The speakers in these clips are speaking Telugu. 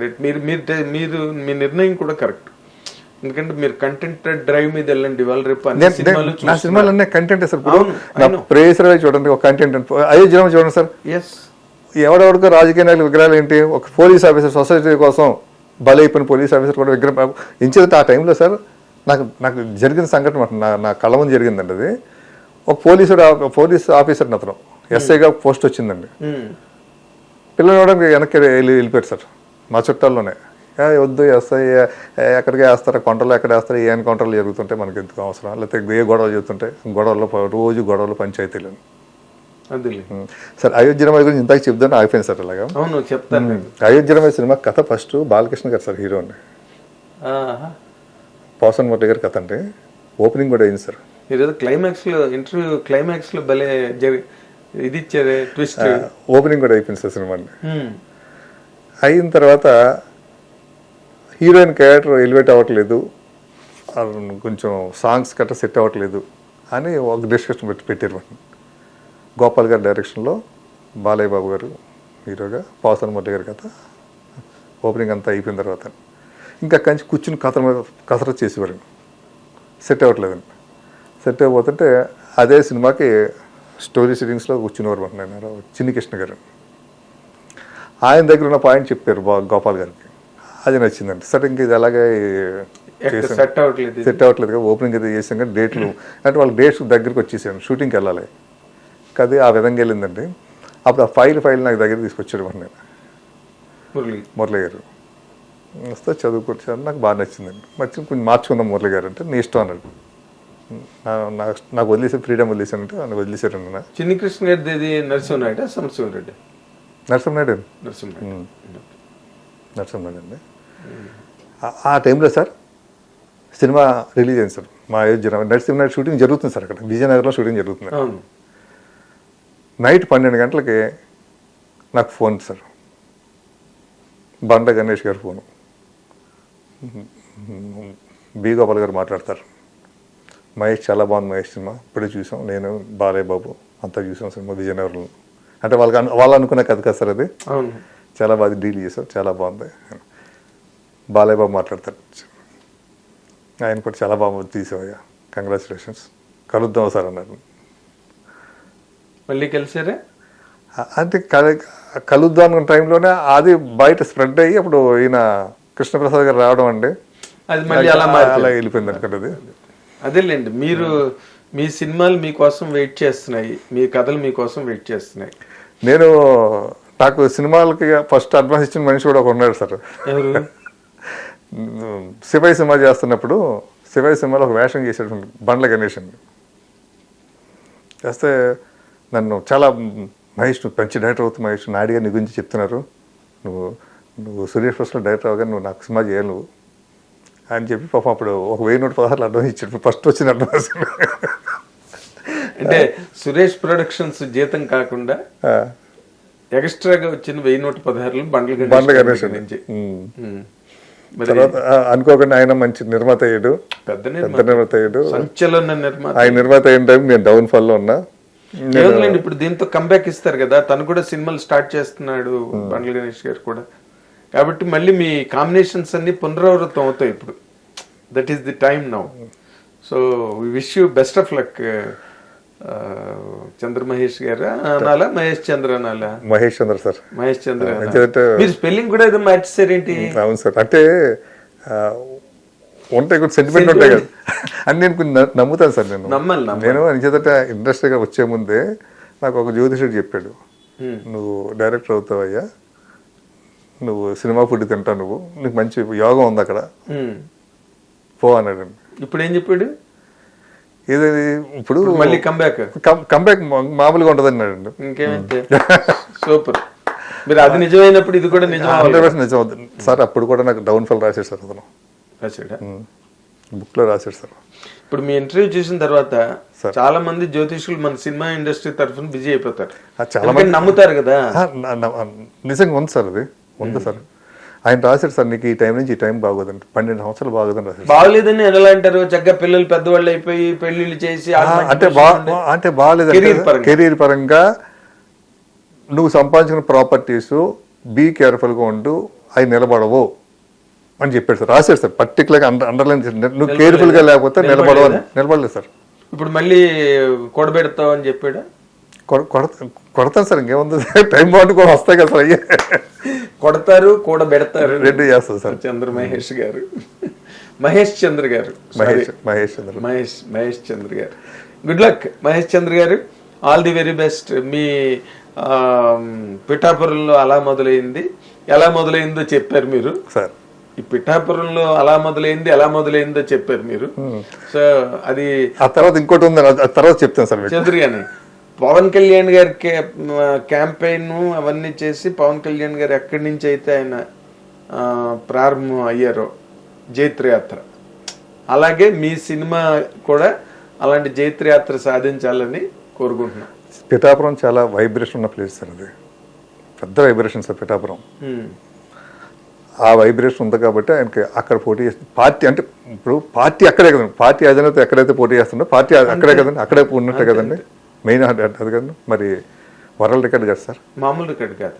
మీరు మీరు మీరు మీ నిర్ణయం కూడా కరెక్ట్. ఎందుకంటే మీరు కంటెంట్ డ్రైవ్ మీద వెళ్ళండి. వాళ్ళ రేపు నా సినిమాలు అన్నీ కంటెంట్ సార్. ఇప్పుడు ప్రేసర్ చూడండి, ఒక కంటెంట్ అయోధ్య చూడండి సార్. ఎవడెవడికో రాజకీయ నాయకుల విగ్రహాలు ఏంటి, ఒక పోలీస్ ఆఫీసర్ సొసైటీ కోసం బలైపోయిన పోలీస్ ఆఫీసర్ కూడా విగ్రహం ఇంచేది. ఆ టైంలో సార్ నాకు జరిగిన సంఘటన నా కళ్ళ ముందు జరిగిందండి. అది ఒక పోలీస్ ఆఫీసర్ అతను ఎస్ఐగా పోస్ట్ వచ్చిందండి. పిల్లలు ఇవ్వడానికి వెనక్కి వెళ్ళిపోయారు సార్. మా చుట్టాల్లోనే వద్దు ఎస్ఐ ఎక్కడికి వేస్తారా, కొంటలు ఎక్కడ వేస్తారా, ఏ కౌంటర్లు జరుగుతుంటే మనకి ఎందుకు అవసరం, లేకపోతే ఏ గొడవలు జరుగుతుంటే రోజు గొడవలు పంచాయతీలు. సార్ అయోధ్యరామయ్య గురించి ఇంతకు చెప్తాను ఆగిపోయింది సార్. అలాగా చెప్తాను. అయోధ్యరామయ్య సినిమా కథ ఫస్ట్ బాలకృష్ణ గారు సార్ హీరో అండి. పోసన్ మురళి గారి కథ అంటే ఓపెనింగ్ కూడా అయింది సార్. క్లైమాక్స్ లో భలే ఇది ఇచ్చారు ట్విస్ట్. ఓపెనింగ్ కూడా అయిపోయింది సార్ సినిమా. అయిన తర్వాత హీరోయిన్ క్యారెక్టర్ ఎలివేట్ అవ్వట్లేదు, కొంచెం సాంగ్స్ గట్రా సెట్ అవ్వట్లేదు అని ఒక డిస్కషన్ పెట్టారు. గోపాల్ గారి డైరెక్షన్లో బాలయ్య బాబు గారు హీరోగా, పోసన్ మురళి గారి కథ. ఓపెనింగ్ అంతా అయిపోయిన తర్వాత ఇంకా కంచి కూర్చుని కసరత్ చేసేవారు. సెట్ అవ్వట్లేదండి. సెట్ అయిపోతుంటే అదే సినిమాకి స్టోరీ సిట్టింగ్స్లో కూర్చునేవారు అంటున్నారు చిన్ని కృష్ణ గారు. ఆయన దగ్గర ఉన్న పాయింట్ చెప్పారు గోపాల్ గారికి. అది నచ్చిందండి. సరే ఇంక ఇది అలాగే సెట్ అవ్వట్లేదు. ఓపెనింగ్ అయితే చేసాం కానీ డేట్లు అంటే వాళ్ళ డేట్స్ దగ్గరికి వచ్చేసాను, షూటింగ్కి వెళ్ళాలి. అది ఆ విధంగా వెళ్ళిందండి. అప్పుడు ఆ ఫైల్ నాకు దగ్గర తీసుకొచ్చాడు నేను మురళి గారు. వస్తే చదువుకొచ్చాను, నాకు బాగా నచ్చిందండి. కొంచెం మార్చుకుందాం మురళి గారు అంటే నీ ఇష్టం అన్నాడు. నాకు వదిలేసాను, ఫ్రీడమ్ వదిలేసానంటే నాకు వదిలేసారండి. నా చిన్ని కృష్ణ గారి నరసింహనాయుడు సంవత్సరం నరసింహనాయుడు అండి. ఆ టైంలో సార్ సినిమా రిలీజ్ అయింది సార్. మా అయోధ్య నరసింహనాయుడు షూటింగ్ జరుగుతుంది సార్. అక్కడ విజయనగరంలో షూటింగ్ జరుగుతుంది. నైట్ 12 గంటలకి నాకు ఫోన్ సార్, బండ గణేష్ గారు ఫోను. బి గోపాల్ గారు మాట్లాడతారు. మహేష్ చాలా బాగుంది మహేష్ సినిమా, ఇప్పుడే చూసాం, నేను బాలయ్య బాబు అంతా చూసాం సినిమా విజయనగరంలో. అంటే వాళ్ళు అనుకునే కథ కదా సార్ అది. చాలా బాగా డీల్ చేశారు, చాలా బాగుంది. బాలయ్య బాబు మాట్లాడతారు. ఆయన కూడా చాలా బాగా తీసావయ్యా, కంగ్రాచులేషన్స్, కలుద్దాం సార్ అన్నారు. మళ్ళీ కలిసారా అంటే కలుద్దాం అనుకున్న టైంలోనే అది బయట స్ప్రెడ్ అయ్యి అప్పుడు ఈయన కృష్ణప్రసాద్ గారు రావడం అండి. అది మళ్ళీ అలా వెళ్ళిపోయింది అనుకుంటుంది. అదేలేండి, మీరు మీ సినిమాలు మీకోసం వెయిట్ చేస్తున్నాయి, మీ కథలు మీకోసం వెయిట్ చేస్తున్నాయి. నాకు సినిమాలకి ఫస్ట్ అడ్వాన్స్ ఇచ్చిన మనిషి కూడా ఒక ఉన్నాడు సార్. శివయ్య సినిమా చేస్తున్నప్పుడు శివయ్య సినిమాలో ఒక వేషం చేసాడు బండ్ల గణేష్ అండి. చేస్తే నన్ను చాలా మహేష్ నువ్వు మంచి డైరెక్టర్ అవుతుంది మహేష్, నాయుడుగా నీ గురించి చెప్తున్నారు, నువ్వు సురేష్ ఫస్ట్లో డైరెక్టర్ అవగా నువ్వు నాకు సినిమా చేయాలి నువ్వు అని చెప్పి పాపం అప్పుడు 1,116 అడ్వాన్స్ ఇచ్చాడు. ఫస్ట్ వచ్చిన అడ్వాన్స్. అంటే సురేష్ ప్రొడక్షన్స్ జీతం కాకుండా ఎక్స్ట్రాగా వచ్చిన 1,116 బండ్ల గణేష్ నుంచి. తర్వాత అనుకోకుండా ఆయన మంచి నిర్మాత అయ్యాడు, పెద్ద నిర్మాత అయ్యాడు, సంచలన నిర్మాత. ఆయన నిర్మాత అయిన టైం నేను డౌన్ ఫాల్ లో ఉన్నా. ఇప్పుడు దీంతో కంబ్యాక్ ఇస్తారు కదా, తను కూడా సినిమాలు స్టార్ట్ చేస్తున్నాడు బండ్ల గణేష్ గారు కూడా. కాబట్టి మళ్ళీ మీ కాంబినేషన్స్ అన్ని పునరావృతం అవుతాయి ఇప్పుడు. That is the time now. So we wish you best of luck. Chandra Mahesh గారు అనాలా, మహేష్ చంద్ర అనాలా? మహేష్ చంద్ర సార్. మహేష్ చంద్ర. మీరు స్పెల్లింగ్ కూడా ఏదో మార్చేసారేంటి? అవును సార్, అంటే ఉంటాయి కొన్ని సెంటిమెంట్ ఉంటాయి కదా అని నేను కొన్ని నమ్ముతాను సార్. నేను అంచేత ఇండస్ట్రీగా వచ్చే ముందే నాకు ఒక జ్యోతిషుడు చెప్పాడు, నువ్వు డైరెక్టర్ అవుతావయ్యా, నువ్వు సినిమా ఫుడ్ తింటావు, నీకు మంచి యోగం ఉంది అక్కడ, పో అన్నాడు. ఇప్పుడు ఏం చెప్పాడు? ఏదైతే ఇప్పుడు మళ్ళీ కంబ్యాక్ మామూలుగా ఉంటుంది అన్నాడు. ఇంకేమైతే సూపర్. మీరు అది నిజమైనప్పుడు ఇది కూడా నిజం అవుతుంది సార్. అప్పుడు కూడా నాకు డౌన్ ఫాల్ రాశాడు సార్, అతను బుక్ లో రాశాడు సార్. ఇప్పుడు మీ ఇంటర్వ్యూ చూసిన తర్వాత చాలా మంది జ్యోతిషులు మన సినిమా ఇండస్ట్రీ తరఫున బిజీ అయిపోతారు, చాలా మంది నమ్ముతారు కదా. నిజంగా ఉంది సార్, అది ఉంది సార్. ఆయన రాశాడు సార్, నీకు ఈ టైం నుంచి ఈ టైం బాగోదండి, 12 సంవత్సరాలు బాగోదని రాశాడు. బాగలేదని ఎలా అంటారు? చక్కగా పిల్లలు పెద్దవాళ్ళు అయిపోయి పెళ్లిళ్ళు చేసి అంటే బాగలేదు కెరీర్ పరంగా. నువ్వు సంపాదించిన ప్రాపర్టీస్ బీ కేర్ఫుల్గా ఉండు, అవి నిలబడవు అని చెప్పాడు సార్. రాశాడు సార్, పర్టికులర్గా అండర్లైన్ చేసి నువ్వు కేర్ఫుల్గా లేకపోతే నిలబడవు అని. నిలబడలేదు సార్. ఇప్పుడు మళ్ళీ కూడబెడతావు అని చెప్పాడా? కొడతాను సార్, ఇంకేముంది, టైం బాగుంది కూడా వస్తాయి కదా సార్. అయ్యే కొడతారు కూడబెడతారు రెండు చేస్తారు సార్. చంద్ర మహేష్ గారు, మహేష్ చంద్ర గారు, మహేష్ చంద్ర గారు. గుడ్ లక్ మహేష్ చంద్ర గారు, ఆల్ ది వెరీ బెస్ట్. మీ పిఠాపురంలో అలా మొదలైంది, ఎలా మొదలైందో చెప్పారు మీరు సార్. ఈ పిఠాపురంలో ఎలా మొదలైందో చెప్పారు మీరు. సో అది ఆ తర్వాత ఇంకోటి ఉంది, ఆ తర్వాత చెప్తాను సార్. చంద్ర గారిని పవన్ కళ్యాణ్ గారి క్యాంపెయిన్ అవన్నీ చేసి పవన్ కళ్యాణ్ గారు ఎక్కడి నుంచి అయితే ఆయన ప్రారంభం అయ్యారో జైత్రయాత్ర, అలాగే మీ సినిమా కూడా అలాంటి జైత్రయాత్ర సాధించాలని కోరుకుంటున్నాం. పిఠాపురం చాలా వైబ్రేషన్ ఉన్న ప్లేస్ సార్, అది పెద్ద వైబ్రేషన్ సార్ పిఠాపురం. ఆ వైబ్రేషన్ ఉంది కాబట్టి ఆయనకి అక్కడ పోటీ చేస్తుంది. పార్టీ అంటే ఇప్పుడు పార్టీ అక్కడే కదండి, పార్టీ అధినేత ఎక్కడైతే పోటీ చేస్తుందో పార్టీ అక్కడే కదండి, అక్కడే ఉన్నట్టే కదండి మెయిన్ అది కదండి. మరి వరల్డ్ రికార్డ్ కదా సార్, మామూలు రికార్డ్ కాదు.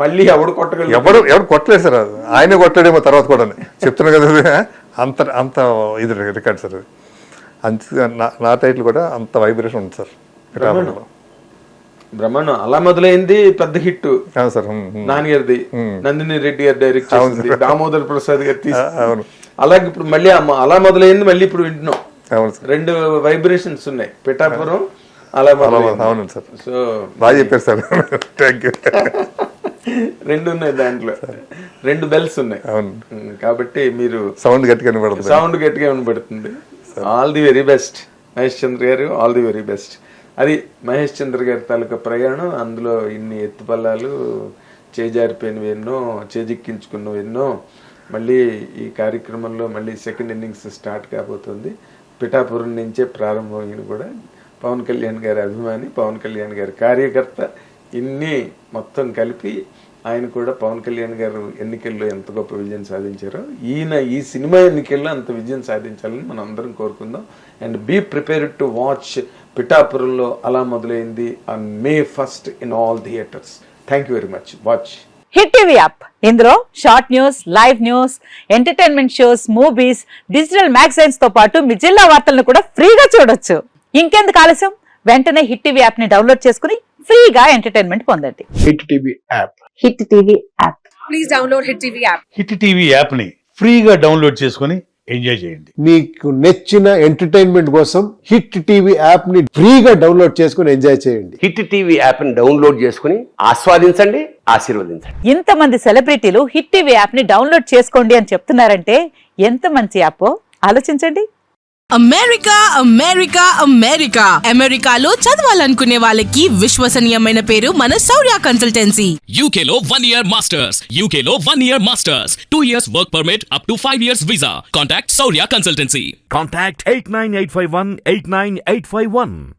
మళ్ళీ ఎవడు కొట్టగలరు? ఎవరు కొట్టలేదు సార్, ఆయనే కొట్టాడేమో తర్వాత కూడా చెప్తున్నా కదా. అంత ఇది రికార్డ్ సార్ అది. అంత నా టైటిల్ కూడా అంత వైబ్రేషన్ ఉంది సార్ పిఠాపురంలో. బ్రహ్మాండం అలా మొదలైంది, పెద్ద హిట్ సార్. నాన్నగారిది, నందిని రెడ్డి గారు డైరెక్ట్ చేసింది, దామోదర్ ప్రసాద్ గారు తీసుకు. అలాగే ఇప్పుడు మళ్ళీ అలా మొదలైంది, మళ్ళీ ఇప్పుడు వింటున్నాం. రెండు వైబ్రేషన్స్ ఉన్నాయి, పిఠాపురం అలా. అవును సార్, సో బాగా చెప్పారు సార్, థ్యాంక్ యూ. రెండు ఉన్నాయి దాంట్లో, రెండు బెల్స్ ఉన్నాయి. అవును, కాబట్టి మీరు సౌండ్ గట్టిగా వినబడుతుంది. All the very best Mahesh Chandra గారు, ఆల్ ది వెరీ బెస్ట్. అది మహేష్ చంద్ర గారి తాలూకా ప్రయాణం. అందులో ఇన్ని ఎత్తుపల్లాలు, చేజారిపోయినవి ఎన్నో, చేజిక్కించుకున్నవి ఎన్నో. మళ్ళీ ఈ కార్యక్రమంలో మళ్ళీ సెకండ్ ఇన్నింగ్స్ స్టార్ట్ కాబోతుంది. పిఠాపురం నుంచే ప్రారంభమైన కూడా పవన్ కళ్యాణ్ గారి అభిమాని, పవన్ కళ్యాణ్ గారి కార్యకర్త, ఇన్ని మొత్తం కలిపి ఆయన కూడా పవన్ కళ్యాణ్ గారు ఎన్నికల్లో ఎంత గొప్ప విజయం సాధించారో ఈయన ఈ సినిమా ఎన్నికల్లో అంత విజయం సాధించాలని మనం అందరం కోరుకుందాం. And be prepared to watch పిఠాపురంలో అలా మొదలైంది on May 1st in all theaters. Thank you very much. Watch hit TV app. ఇందులో short news, live news, entertainment shows, movies, digital magazines తో పాటు మీ జిల్లా వార్తలను కూడా ఫ్రీగా చూడొచ్చు. ఇంకెందుకు ఆలస్యం, వెంటనే హిట్ టీవీ యాప్ ని డౌన్లోడ్ చేసుకుని ఫ్రీగా ఎంటర్టైన్మెంట్ పొందండి. Hit TV app. Hit TV app. Please download hit TV app. Hit TV app ని ఫ్రీగా డౌన్లోడ్ చేసుకుని ఎంజాయ్ చేయండి. మీకు నచ్చిన ఎంటర్టైన్మెంట్ కోసం హిట్ టీవీ యాప్ ని ఫ్రీగా డౌన్లోడ్ చేసుకుని ఎంజాయ్ చేయండి. హిట్ టీవీ యాప్ ని డౌన్లోడ్ చేసుకుని ఆస్వాదించండి, ఆశీర్వదించండి. ఇంతమంది సెలబ్రిటీలు హిట్ టీవీ యాప్ ని డౌన్లోడ్ చేసుకోండి అని చెప్తున్నారంటే ఎంత మంచి యాప్ ఆలోచించండి. అమెరికా అమెరికా అమెరికా అమెరికాలో చదవాలనుకునే వాళ్ళకి విశ్వసనీయమైన పేరు మన శౌర్య కన్సల్టెన్సీ. UK లో 1 year masters, UK లో 1 year masters, 2 years work permit up to 5 years visa. Contact Saurya Consultancy. Contact 89851 89851.